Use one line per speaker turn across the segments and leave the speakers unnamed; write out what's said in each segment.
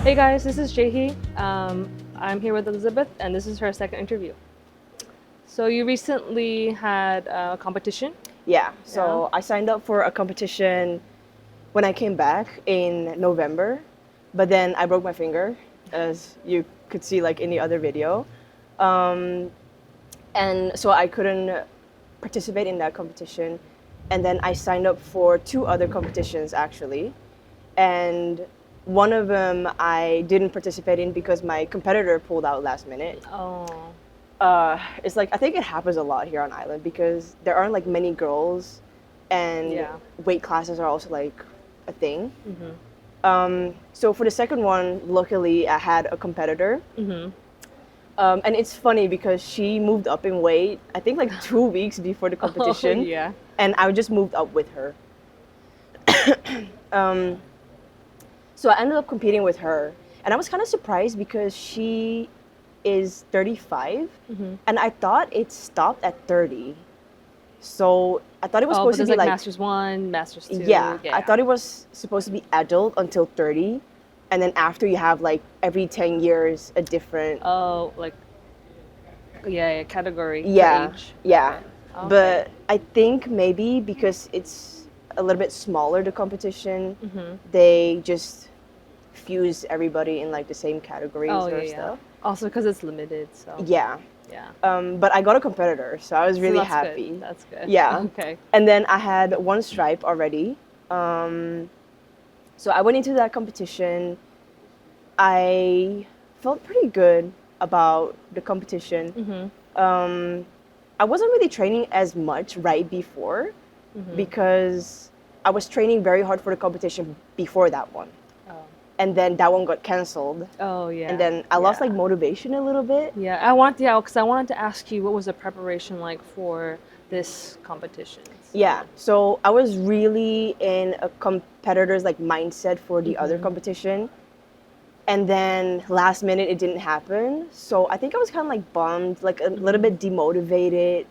Hey guys, this is Jayhee. I'm here with Elizabeth, and this is her second interview. So you recently had a competition?
Yeah,
Yeah.
so I signed up for a competition when I came back in November, but then I broke my finger, as you could see like in the other video. Um, and so I couldn't participate in that competition. And then I signed up for two other competitions actually. And one of them I didn't participate in because my competitor pulled out last minute.
Oh,
It's like I think it happens a lot here on island because there aren't like many girls, and
yeah.
weight classes are also like a thing.
Mhm.
So for the second one, luckily I had a competitor,
Mhm.
and it's funny because she moved up in weight. I think like 2 weeks before the
Oh
competition,
yeah.
and I just moved up with her. Um, so I ended up competing with her, and I was kind of surprised because she is 35,
Mhm.
and I thought it stopped at 30. So I thought it was
Oh, but
supposed to
there's
be
like
like,
Masters 1, Masters 2.
yeah, I
Yeah.
thought it was supposed to be adult until 30. And then after you have like every 10 years a different,
Oh, like yeah, category for
yeah,
age.
yeah.
Okay.
But I think maybe because it's a little bit smaller, the competition,
Mhm.
they just fuse everybody in like the same categories
Oh
or
yeah, yeah.
stuff.
Also because it's limited, so
Yeah.
yeah.
But I got a competitor, so I was
So
really
that's good.
happy.
That's good.
Yeah.
Okay.
And then I had one stripe already. Um, so I went into that competition. I felt pretty good about the competition.
Mhm.
Um, I wasn't really training as much right before
Mhm.
because I was training very hard for the competition before that one.
Oh.
And then that one got canceled.
Oh
And
yeah.
then I lost like
Yeah.
motivation a little bit.
Because I wanted to ask you what was the preparation like for this competition.
Yeah,
So.
so I was really in a competitor's like mindset for the other
Mhm.
competition. And then last minute it didn't happen. So I think I was kind of like bummed, like a little
Mhm.
bit demotivated.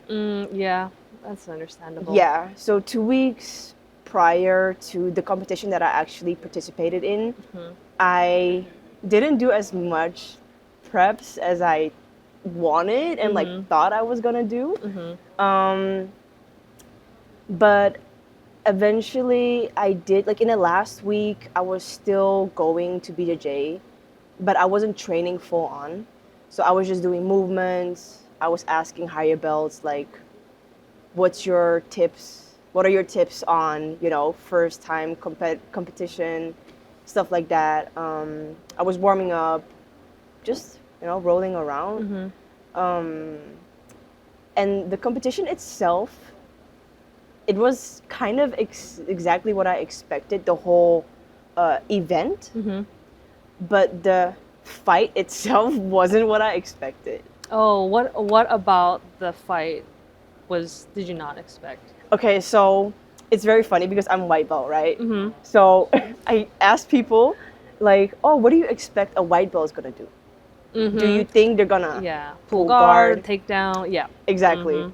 Yeah, that's understandable.
Yeah, so 2 weeks prior to the competition that I actually participated in,
Mhm.
I didn't do as much preps as I wanted and like
Mhm.
thought I was gonna do.
Mhm.
Um, but eventually I did, like in the last week I was still going to BJJ, but I wasn't training full on. So I was just doing movements. I was asking higher belts like, what's your tips, what are your tips on, first time competition, stuff like that. I was warming up, just rolling around.
Mhm.
um, and the competition itself, it was kind of exactly what I expected, the whole event,
Mhm.
but the fight itself wasn't what I expected.
Oh, what about the fight did you not expect?
Okay, so it's very funny because I'm white belt, right?
Mhm.
So I asked people, like, oh, what do you expect a white belt is gonna do? Do you
Mhm.
think they're gonna
Yeah. Pull
pull
guard,
guard?
takedown. Yeah.
Exactly.
Mhm.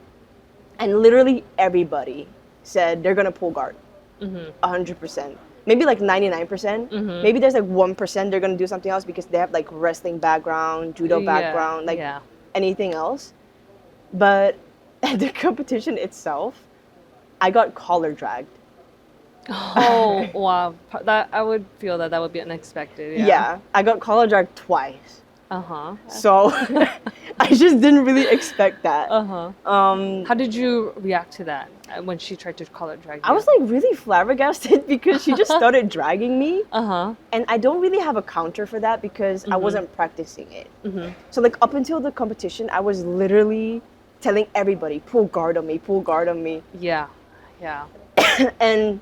And literally everybody said they're gonna pull guard.
Mhm.
100%. Maybe like 99%.
Mhm.
Maybe there's like 1% they're gonna do something else because they have like wrestling background, judo
Yeah.
background, like
Yeah.
anything else. But at the competition itself, I got collar dragged.
Oh, wow. That I would feel that would be unexpected. Yeah.
Yeah, I got collar dragged twice.
Uh-huh.
So I just didn't really expect that.
Uh-huh.
Um,
How did you react to that when she tried to collar drag
I
you?
was like really flabbergasted because she just started dragging me.
Uh-huh.
And I don't really have a counter for that because I
Mhm.
wasn't practicing it.
Mhm.
So like up until the competition, I was literally telling everybody, pull guard on me, pull guard on me.
Yeah. Yeah.
And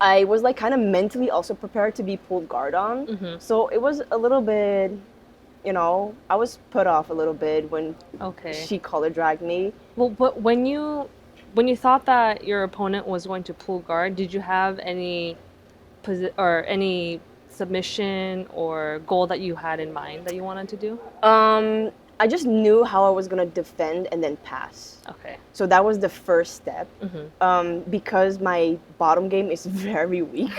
I was like kind of mentally also prepared to be pulled guard on.
Mhm.
So it was a little bit, I was put off a little bit when
Okay.
she collar dragged me.
Well, but when you thought that your opponent was going to pull guard, did you have any submission or goal that you had in mind that you wanted to do?
I just knew how I was gonna defend and then pass.
Okay.
So that was the first step.
Mm-hmm.
Because my bottom game is very weak,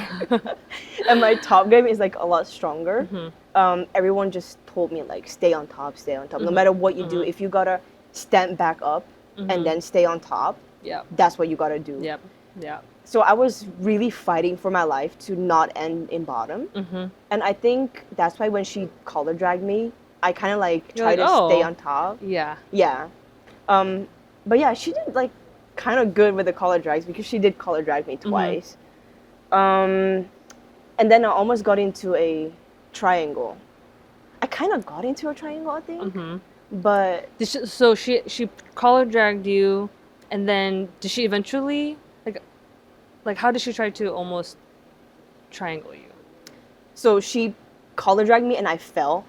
and my top game is like a lot stronger. Everyone just told me like stay on top, stay on top. No matter what you do, if you gotta stand back up and then stay on top,
Yep.
that's what you gotta do.
Yep. Yep.
So I was really fighting for my life to not end in bottom. And I think that's why when she collar dragged me, I kind of like
You're
tried
like,
to stay
"Oh."
on top.
Yeah.
Yeah. But yeah, she did like kind of good with the collar drags because she did collar drag me twice. And then I almost got into a triangle. I kind of got into a triangle, I think. But
So she collar dragged you, and then did she eventually like how did she try to almost triangle you?
so she collar dragged me and I fell.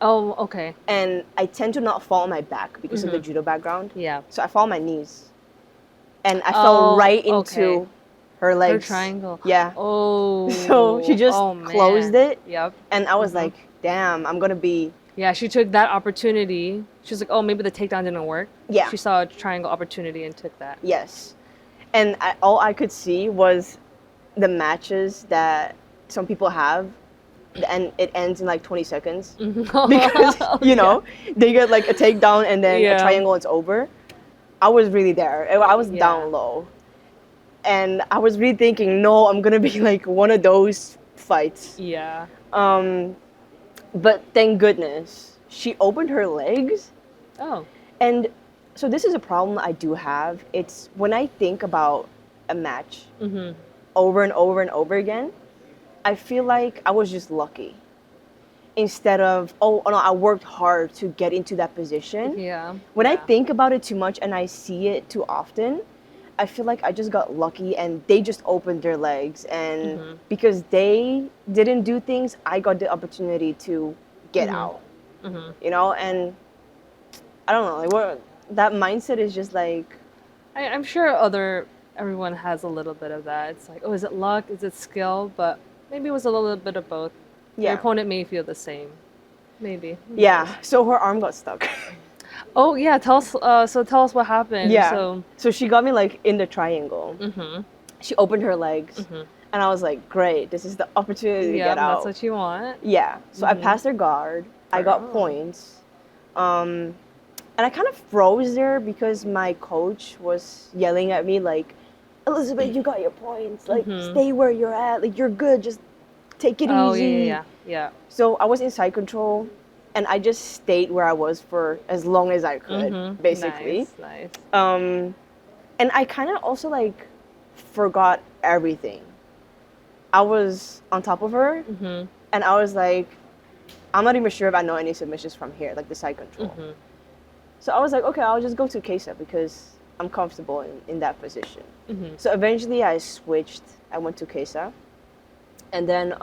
Oh, okay.
And I tend to not fall on my back because of the judo background.
Yeah.
So I fall on my knees. And I fell right into
okay.
her legs.
Her triangle.
Yeah.
Oh.
So she just closed
man.
it.
Yep.
And I was like, damn, I'm going to be...
Yeah, she took that opportunity. She was like, oh, maybe the takedown didn't work.
Yeah.
She saw a triangle opportunity and took that.
Yes. And all I could see was the matches that some people have, and it ends in like 20 seconds. Because, you know, they get like a takedown and then a triangle, it's over. I was really there. I was down low. And I was really thinking, no, I'm going to be like one of those fights.
Yeah.
But thank goodness, she opened her legs.
Oh.
And so this is a problem I do have. It's when I think about a match over and over and over again, I feel like I was just lucky. Instead of, oh no, I worked hard to get into that position.
Yeah.
When I think about it too much and I see it too often, I feel like I just got lucky and they just opened their legs. And because they didn't do things, I got the opportunity to get out. You know, and I don't know, like that mindset is just like...
I'm sure everyone has a little bit of that. It's like, oh, is it luck? Is it skill? But maybe it was a little bit of both.
Yeah.
Your opponent may feel the same. Maybe.
Yeah. So her arm got stuck.
Oh yeah, tell us. So tell us what happened.
Yeah. So she got me like in the triangle. She opened her legs, and I was like, "Great, this is the opportunity to get out."
That's what you want.
Yeah. So I passed her guard. I got points, and I kind of froze there because my coach was yelling at me like, "Elizabeth, you got your points. Like, stay where you're at. Like, you're good. Just take it easy."
Yeah.
So I was in side control. And I just stayed where I was for as long as I could, basically.
Nice.
And I kind of also like forgot everything. I was on top of her, and I was like, I'm not even sure if I know any submissions from here, like the side control. So I was like, okay, I'll just go to Kesa because I'm comfortable in that position. So eventually I switched. I went to Kesa. And then,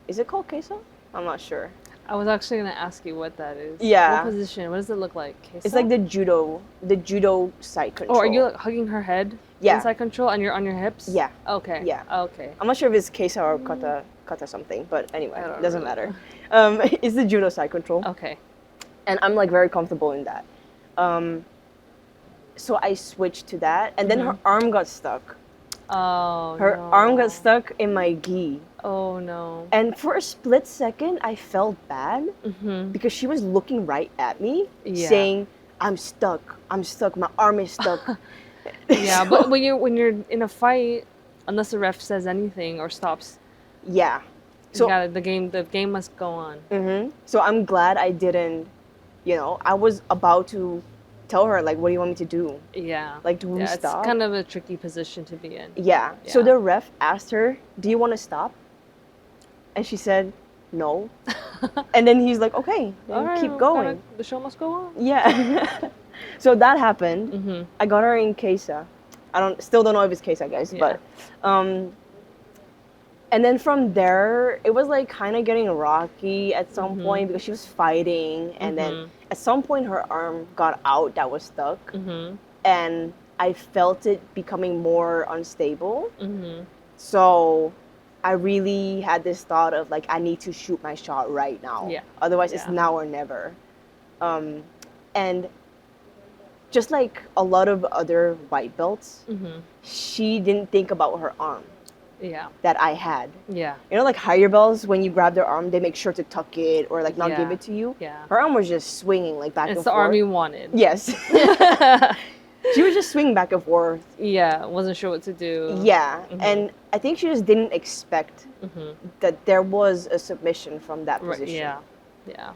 is it called Kesa? I'm not sure.
I was actually gonna ask you what that is.
Yeah.
What position? What does it look like? Kesa?
It's like the judo side control.
Oh, are you like hugging her head?
Yeah.
In side control, and you're on your hips?
Yeah.
Okay.
Yeah.
Okay.
I'm not sure if it's Kesa or kata something, but anyway, it doesn't
really
matter. It's the judo side control.
Okay.
And I'm like very comfortable in that. So I switched to that, and then her arm got stuck.
Oh,
Her arm got stuck in my gi.
Oh, no.
And for a split second, I felt bad because she was looking right at me, saying, I'm stuck, my arm is stuck.
Yeah, but when you're in a fight, unless the ref says anything or stops,
yeah. So
the game must go on.
So I'm glad I didn't, I was about to tell her, like, what do you want me to do?
Yeah.
Like, do we stop?
It's kind of a tricky position to be in.
Yeah. So the ref asked her, do you want to stop? And she said, no. And then he's like, okay, then keep going.
The show must go on.
Yeah. So that happened. I got her in Kesa. Still don't know if it's Kesa, guys, but and then from there, it was like kind of getting rocky at some point because she was fighting, and then at some point her arm got out that was stuck, and I felt it becoming more unstable. So I really had this thought of like, I need to shoot my shot right now. Yeah. Otherwise, it's now or never. And just like a lot of other white belts, she didn't think about her arm
Yeah.
that I had.
Yeah.
You know, like higher belts, when you grab their arm, they make sure to tuck it or like not give
Yeah.
it to you.
Yeah.
Her arm was just swinging like back
It's
and
the
forth.
arm you wanted.
Yes. She was just swinging back and forth.
Yeah. Wasn't sure what to do.
Yeah, and I think she just didn't expect that there was a submission from that
Right.
position.
Yeah. Yeah.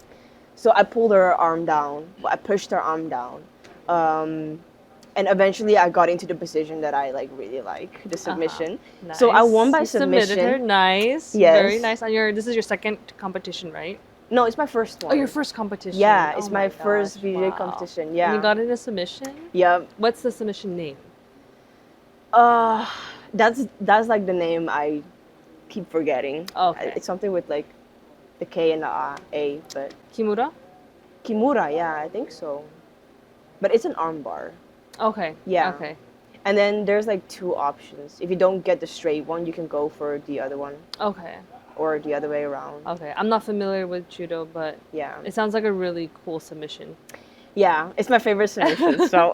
So I pulled her arm down. I pushed her arm down. And eventually I got into the position that I like really like, the submission.
Nice.
So I won by
You
submission.
submitted her. Nice.
Yes.
Very nice. This is your second competition, right?
No, it's my first one.
Oh, your first competition.
Yeah,
Oh
it's my first
gosh,
VJ
wow.
competition. Yeah.
And you got it in a submission?
Yeah.
What's the submission name?
That's like the name I keep forgetting.
Okay.
It's something with like the K and the A, but
Kimura?
Kimura, yeah, I think so. But it's an arm bar.
Okay.
Yeah.
Okay.
And then there's like two options. If you don't get the straight one, you can go for the other one
Okay.
or the other way around.
Okay. I'm not familiar with judo, but
Yeah.
it sounds like a really cool submission.
Yeah, it's my favorite submission. So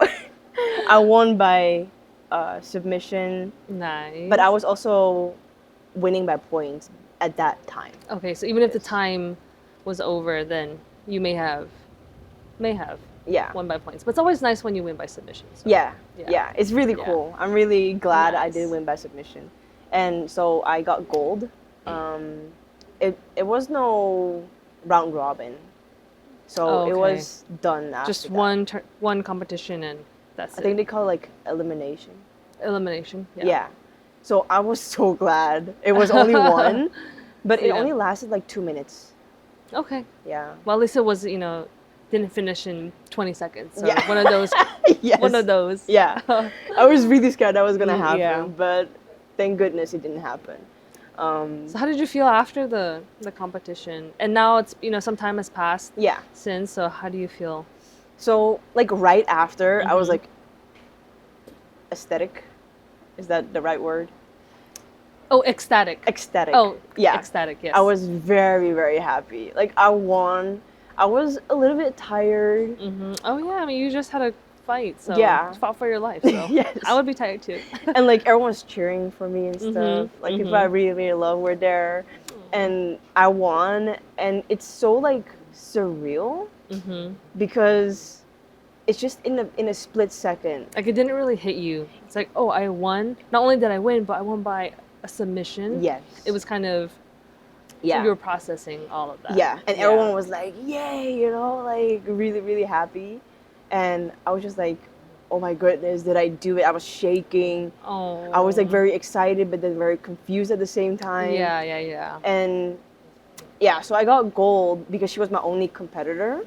I won by submission,
Nice.
but I was also winning by points at that time.
Okay, so even if the
Yes.
time was over, then you may have
Yeah.
won by points. But it's always nice when you win by submission. So.
Yeah.
Yeah.
Yeah. It's really
Yeah.
cool. I'm really glad I
Nice.
did win by submission. And so I got gold. It was no round robin. So
Oh,
it
okay.
was done after
Just
that.
one competition and that's
I
it.
think they call it like elimination.
Elimination.
Yeah. So I was so glad it was only one, but it
Yeah.
only lasted like 2 minutes.
Okay.
Yeah.
Well, at least it was, didn't finish in 20 seconds. So
Yeah.
one of those.
Yes.
One of those.
Yeah. I was really scared that was gonna happen,
Yeah.
but thank goodness it didn't happen.
So how did you feel after the competition? And now it's, some time has passed
Yeah.
since. So how do you feel?
So like right after, I was like aesthetic. Is that the right word?
Oh, ecstatic.
Ecstatic.
Oh,
yeah.
Ecstatic, yes.
I was very, very happy. Like I won. I was a little bit tired.
Oh, yeah. I mean, you just had a fight. So
Yeah.
you fought for your life. So
Yes.
I would be tired too.
And like everyone was cheering for me and stuff. Like people I really, really love were there. And I won. And it's so like surreal because it's just in a split second.
Like, it didn't really hit you. It's like, oh, I won. Not only did I win, but I won by a submission.
Yes.
It was kind of,
Yeah.
so you were processing all of that.
Yeah. And everyone was like, yay, like really, really happy. And I was just like, oh my goodness, did I do it? I was shaking.
Oh.
I was like very excited, but then very confused at the same time.
Yeah.
And yeah, so I got gold because she was my only competitor.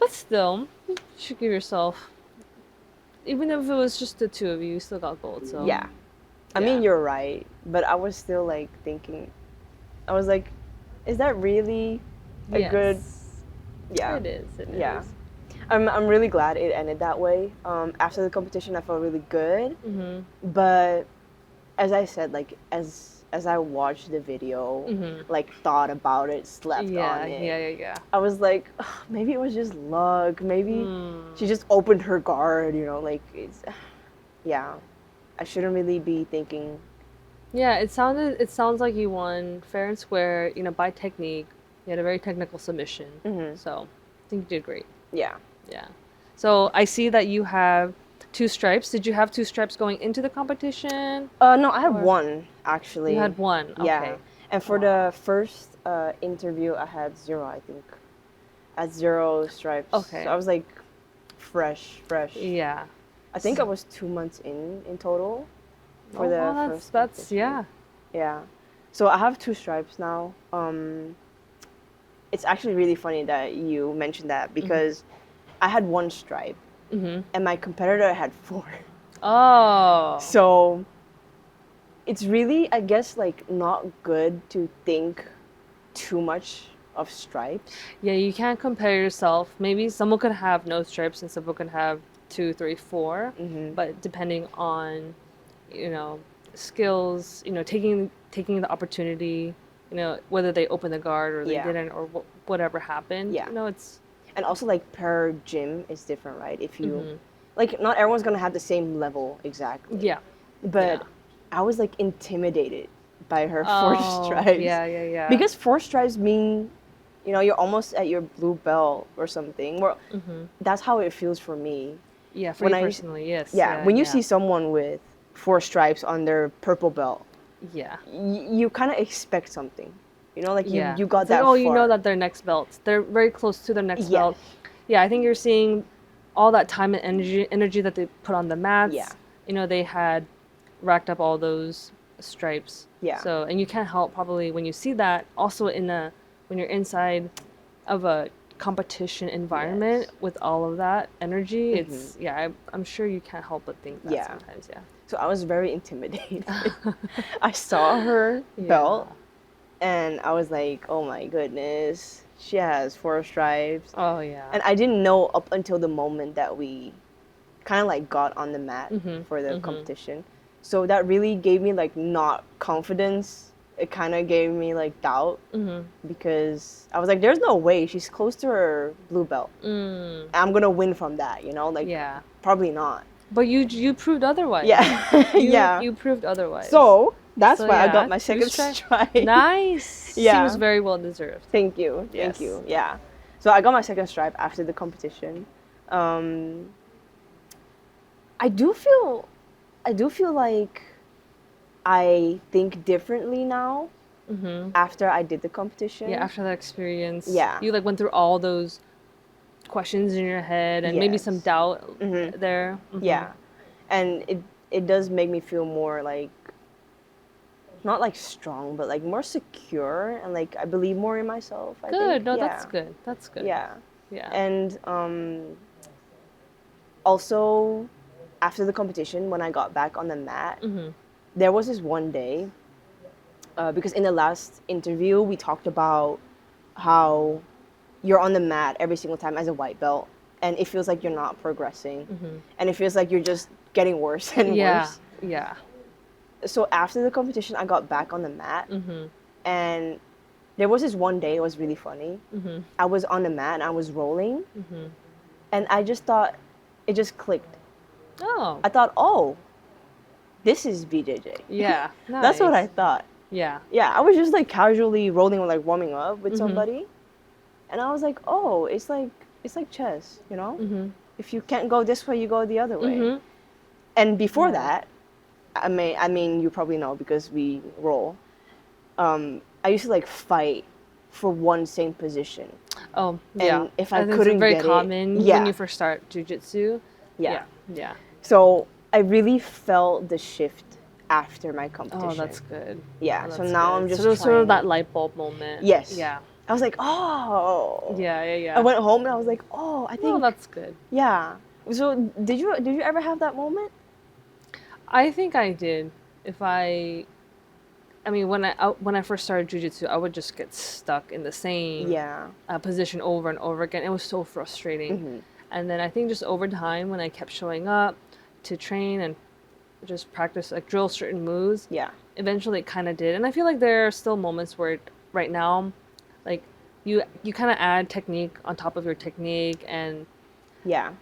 But still, you should give yourself, even if it was just the two of you, you still got gold. So
Yeah. I mean, you're right. But I was still like thinking, I was like, is that really a
Yes.
good. Yeah.
It is. It is.
Yeah. I'm really glad it ended that way. After the competition, I felt really good. But as I said, like as I watched the video, like thought about it, slept on it.
Yeah.
I was like, "Ugh, maybe it was just luck. Maybe she just opened her guard. Like it's, yeah. I shouldn't really be thinking.
Yeah, it sounds like you won fair and square, by technique. You had a very technical submission. So I think you did great.
Yeah.
Yeah. So I see that you have 2 stripes. Did you have 2 stripes going into the competition?
No, I had one actually.
You had 1. Okay.
Yeah. And for the first interview, I had 0. I think. I had 0 stripes.
Okay.
So I was like, fresh.
Yeah.
I think I was 2 months in total. For the first.
That's
competition. Yeah. So I have 2 stripes now. It's actually really funny that you mentioned that because I had 1 stripe and my competitor had 4.
Oh.
So it's really, I guess, like not good to think too much of stripes.
Yeah, you can't compare yourself. Maybe someone could have no stripes and someone could have 2, 3, 4. But depending on, skills, taking the opportunity, whether they open the guard or they
Yeah.
didn't or whatever happened.
Yeah.
It's
And also like per gym is different, right? If you
Mm-hmm.
like, not everyone's gonna have the same level exactly.
Yeah.
But
Yeah.
I was like intimidated by her four
Oh,
stripes.
yeah, yeah, yeah.
Because four stripes mean, you know, you're almost at your blue belt or something. Well,
Mm-hmm.
that's how it feels for me.
Yeah, for
When
you
I,
personally, yes.
yeah,
Yeah,
when you
yeah.
see someone with four stripes on their purple belt,
Yeah.
you kind of expect something. You know, like
Yeah.
you got
It's like,
that
oh, you know
far.
that they're next belts. They're very close to their next
Yes.
belt. Yeah, I think you're seeing all that time and energy that they put on the
Yeah.
mats. You know, they had racked up all those stripes.
Yeah.
So, and you can't help probably when you see that also when you're inside of a competition environment
Yes.
with all of that energy,
Hmm.
it's, yeah, I'm sure you can't help but think that
Yeah.
sometimes, yeah.
So I was very intimidated. I saw her
Yeah.
belt and I was like, oh my goodness, she has four stripes.
Oh, yeah.
And I didn't know up until the moment that we kind of like got on the mat
Mm-hmm.
for the
Mm-hmm.
competition. So that really gave me like not confidence. It kind of gave me like doubt
Mm-hmm.
because I was like, there's no way she's close to her blue belt.
Mm.
I'm gonna win from that, you know? Like,
Yeah.
probably not.
But you proved otherwise.
Yeah,
You
yeah.
you proved otherwise.
So that's
So
why I got
yeah,
my
two
second
strike.
stripe.
Nice. Seems
Yeah.
very well deserved.
Thank you. Thank
Yes.
you. Yeah. So I got my second stripe after the competition. Um, I do feel, I do feel like I think differently now
Mm-hmm.
after I did the competition.
Yeah, after that experience,
Yeah.
you like went through all those questions in your head and maybe some
Yes.
doubt
Mhm.
there.
Yeah. And it does make me feel more like, not like strong, but like more secure, and like I believe more in myself, I
Good.
think.
No,
Yeah.
that's good. That's good.
Yeah.
Yeah.
And also after the competition, when I got back on the mat,
Mm-hmm.
there was this one day, because in the last interview we talked about how you're on the mat every single time as a white belt, and it feels like you're not progressing,
Mm-hmm.
and it feels like you're just getting worse and
Yeah.
worse.
Yeah.
So after the competition, I got back on the mat,
Mm-hmm.
and there was this one day, it was really funny.
Mm-hmm.
I was on the mat and I was rolling,
Mm-hmm.
and I just thought, it just clicked.
Oh.
I thought, oh, this is BJJ.
Yeah.
That's what I
Nice.
thought.
Yeah.
Yeah, I was just like casually rolling or like warming up with
Mm-hmm.
somebody, and I was like, oh, it's like chess, you know?
Mm-hmm.
If you can't go this way, you go the other way.
Mm-hmm.
And before
Yeah.
that, I mean, you probably know because we roll. I used to like fight for one same position.
Oh, yeah.
And if I
think
couldn't
it's very
get it,
common
yeah.
when you first start jujitsu.
Yeah.
Yeah. Yeah.
So I really felt the shift after my competition.
Oh, that's good.
Yeah.
Oh,
So
that's
now
good.
I'm just
so sort of
trying-
that light bulb moment.
Yes.
Yeah.
I was like, oh.
Yeah. Yeah. Yeah.
I went home and I was like, oh, I think.
Oh, that's good.
Yeah. So did you ever have that moment?
I think I did. I mean, when I first started jujitsu, I would just get stuck in the same
Yeah.
position over and over again. It was so frustrating.
Mm-hmm.
And then I think just over time, when I kept showing up to train and just practice, like drill certain moves,
Yeah.
eventually it kind of did. And I feel like there are still moments where, right now, like you kind of add technique on top of your technique, and
Yeah.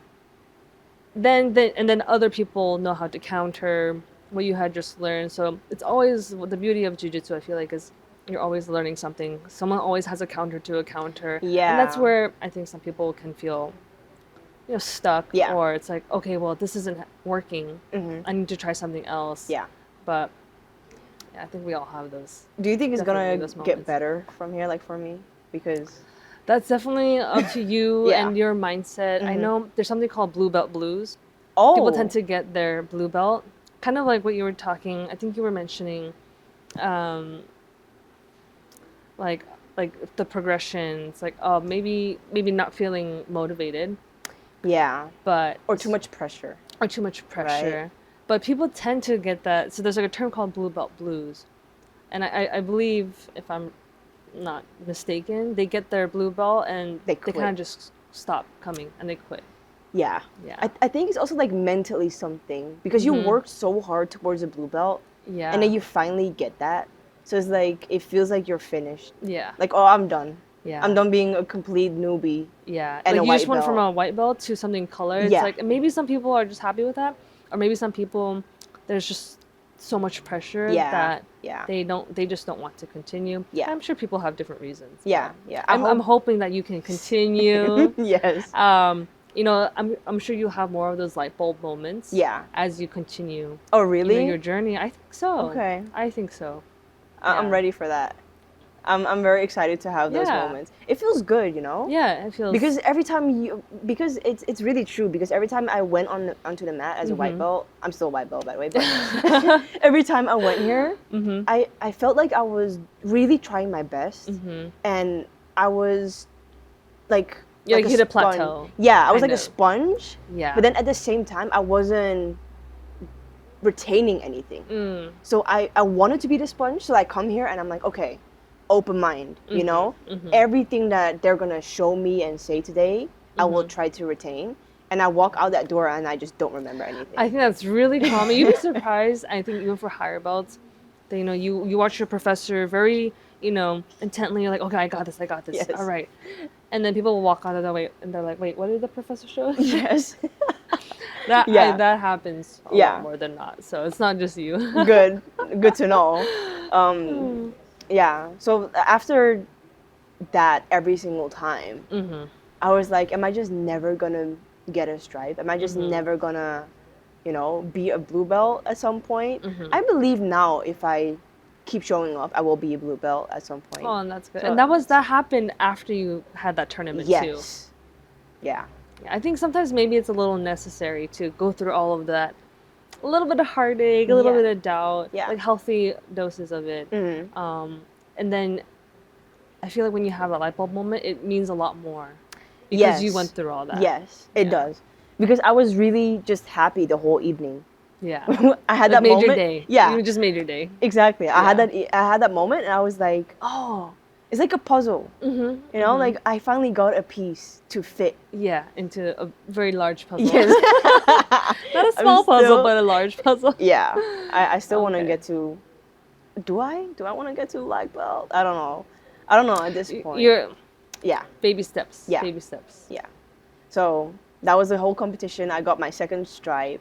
then other people know how to counter what you had just learned. So it's always the beauty of jiu-jitsu, I feel like, is you're always learning something. Someone always has a counter to a counter.
Yeah.
And that's where I think some people can feel, stuck.
Yeah.
Or it's like, okay, well, this isn't working.
Mm-hmm.
I need to try something else.
Yeah.
But yeah, I think we all have those.
Do you think it's
Definitely
gonna
those
get
moments.
better from here, like for me? Because
That's definitely up to you
Yeah.
and your mindset. I
Mhm.
know there's something called blue belt blues.
oh,
People tend to get their blue belt, kind of like what you were talking. I think you were mentioning, like the progression. It's like, oh, maybe not feeling motivated,
yeah,
but
or too much pressure.
too much pressure. But people tend to get that. So there's like a term called blue belt blues, and I believe, if I'm not mistaken, they get their blue belt and
They
kind
quit.
of just stop coming and they quit.
Yeah,
Yeah.
I think it's also like mentally something because you
Mhm.
worked so hard towards a blue belt,
Yeah.
and then you finally get that. So it's like it feels like you're finished.
Yeah.
Like, oh, I'm done.
Yeah.
I'm done being a complete newbie.
Yeah,
And
like
a
you just
white
went from
belt.
a white belt to something colored. It's
Yeah.
like maybe some people are just happy with that, or maybe some people there's just so much pressure
Yeah.
that
Yeah.
they just don't want to continue.
Yeah.
I'm sure people have different reasons.
Yeah.
But
Yeah.
I'm hoping that you can continue.
Yes.
You know, I'm sure you'll have more of those light bulb moments.
Yeah.
As you continue.
Oh,
You know,
really?
your journey. I think so.
Okay.
I think so.
I'm
Yeah.
ready for that. I'm very excited to have those
Yeah.
moments. It feels good, you know?
Yeah, it feels
Because every time because it's really true, because every time I went onto the mat as a white belt, I'm still a white belt by the way, but every time I went here, I felt like I was really trying my best, and I was like
you
like
hit a
sponge.
plateau.
Yeah, I was
kind
like a
of.
sponge.
Yeah.
But then at the same time, I wasn't retaining anything. So I wanted to be the sponge, so I come here and I'm like, okay, open mind, you know? Everything that they're gonna show me and say today, I will try to retain. And I walk out that door and I just don't remember anything.
I think that's really common. You'd be surprised, I think even for higher belts, that you know, you watch your professor very, you know, intently, you're like, okay, I got this,
Yes.
all right. And then people will walk out of the way and they're like, wait, what did the professor show us?
Yes.
That
Yeah.
that happens a
Yeah.
lot more than not. So it's not just you.
Good to know. Yeah. So after that, every single time, I was like, am I just never gonna get a stripe? Am I just never gonna, you know, be a blue belt at some point? I believe now if I keep showing up, I will be a blue belt at some point.
Oh, and that's good.
So-
And that happened after you had that tournament too.
Yes. Yeah.
I think sometimes maybe it's a little necessary to go through all of that. A little bit of heartache, a little
Yeah.
bit of doubt,
Yeah.
like healthy doses of it. And then I feel like when you have that light bulb moment, it means a lot more because you
Yes.
went through all that.
Yes, it does. Because I was really just happy the whole evening.
Yeah.
I had
Like
that
made
moment.
your day.
Yeah.
You just made your day.
Exactly. I had
Yeah.
I had that moment and I was like, oh, it's like a puzzle. You know, like I finally got a piece to fit.
Yeah, into a very large puzzle.
Yes.
Not a small puzzle,
still-
but a large puzzle.
Yeah. I still want to
Okay.
get to. Do I? Do I want to get to black belt? I don't know. I don't know at this point.
You're
Yeah.
baby steps.
Yeah.
Baby steps.
Yeah. So that was the whole competition. I got my second stripe.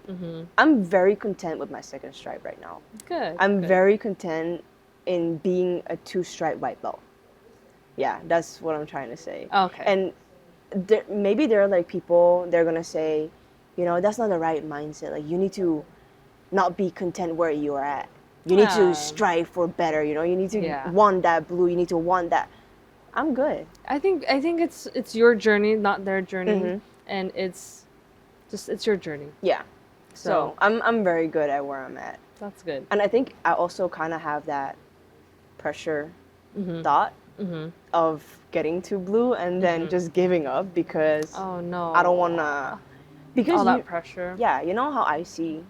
I'm very content with my second stripe right now.
Good.
I'm
good.
very content in being a 2-stripe white belt. Yeah, that's what I'm trying to say.
Okay.
And maybe there are like people, they're gonna say, you know, that's not the right mindset. Like you need to not be content where you are at. You need
Yeah.
to strive for better. You know, you need to
Yeah.
want that blue. You need to want that. I'm good.
I think it's your journey, not their journey, and it's your journey.
Yeah. So
So
I'm very good at where I'm at.
that's good.
And I think I also kind of have that pressure thought of getting to blue and then just giving up because
Oh no.
I don't want to. Because
all that pressure.
yeah, you know how I see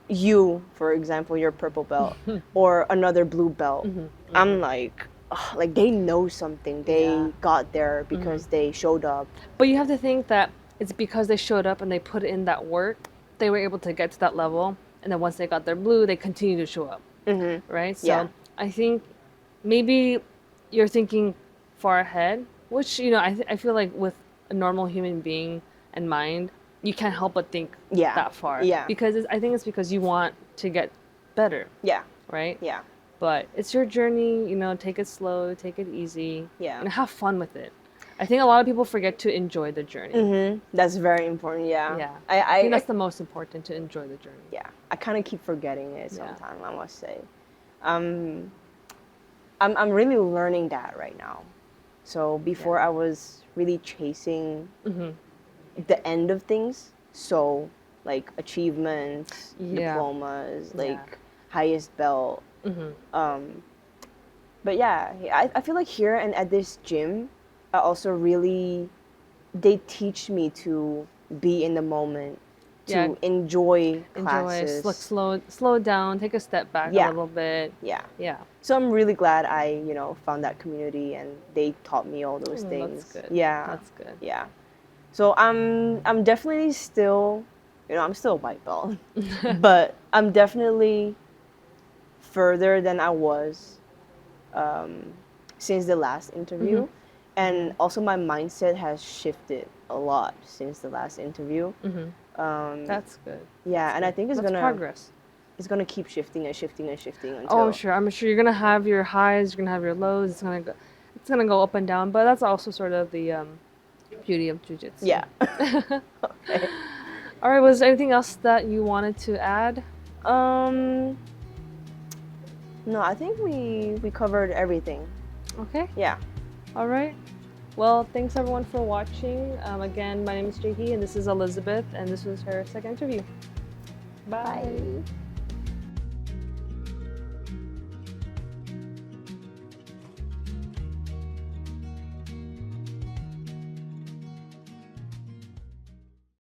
you, for example, your purple belt or another blue belt. I'm like, ugh, like they know something. They
Yeah.
got there because they showed up.
But you have to think that it's because they showed up and they put in that work, they were able to get to that level, and then once they got their blue, they continue to show up. Right? So
Yeah.
I think maybe you're thinking far ahead, which, you know, I feel like with a normal human being and mind, you can't help but think
Yeah.
that far.
Yeah.
Because I think it's because you want to get better,
Yeah,
right?
yeah,
But it's your journey, you know, take it slow, take it easy,
Yeah.
and have fun with it. I think a lot of people forget to enjoy the journey.
that's very important. Yeah,
Yeah.
I
think that's the most important, to enjoy the journey.
yeah, I kind of keep forgetting it
Yeah.
sometimes. I must say, I'm really learning that right now. So before I was really chasing the end of things. So like achievements,
Yeah.
diplomas, like
Yeah.
highest belt. But yeah, I feel like here and at this gym, I also really, they teach me to be in the moment, to
Yeah.
enjoy
Enjoy,
classes.
slow down, take a step back
Yeah.
a little bit.
Yeah.
Yeah.
So I'm really glad I, you know, found that community and they taught me all those things.
That's good.
Yeah.
That's good.
Yeah. So I'm definitely still, you know, I'm still a white belt, but I'm definitely further than I was since the last interview. And also my mindset has shifted a lot since the last interview.
That's good.
Yeah, and I think
That's progress.
it's gonna keep shifting and shifting and shifting
Oh, I'm
until
sure. I'm sure you're gonna have your highs. You're gonna have your lows. It's gonna go up and down. But that's also sort of the beauty of jujitsu.
yeah. Okay.
All right. Was there anything else that you wanted to add?
Um, no, I think we covered everything.
Okay.
Yeah.
All right. Well, thanks everyone for watching. Again, my name is Jayhee, and this is Elizabeth, and this was her second interview. Bye.
Bye.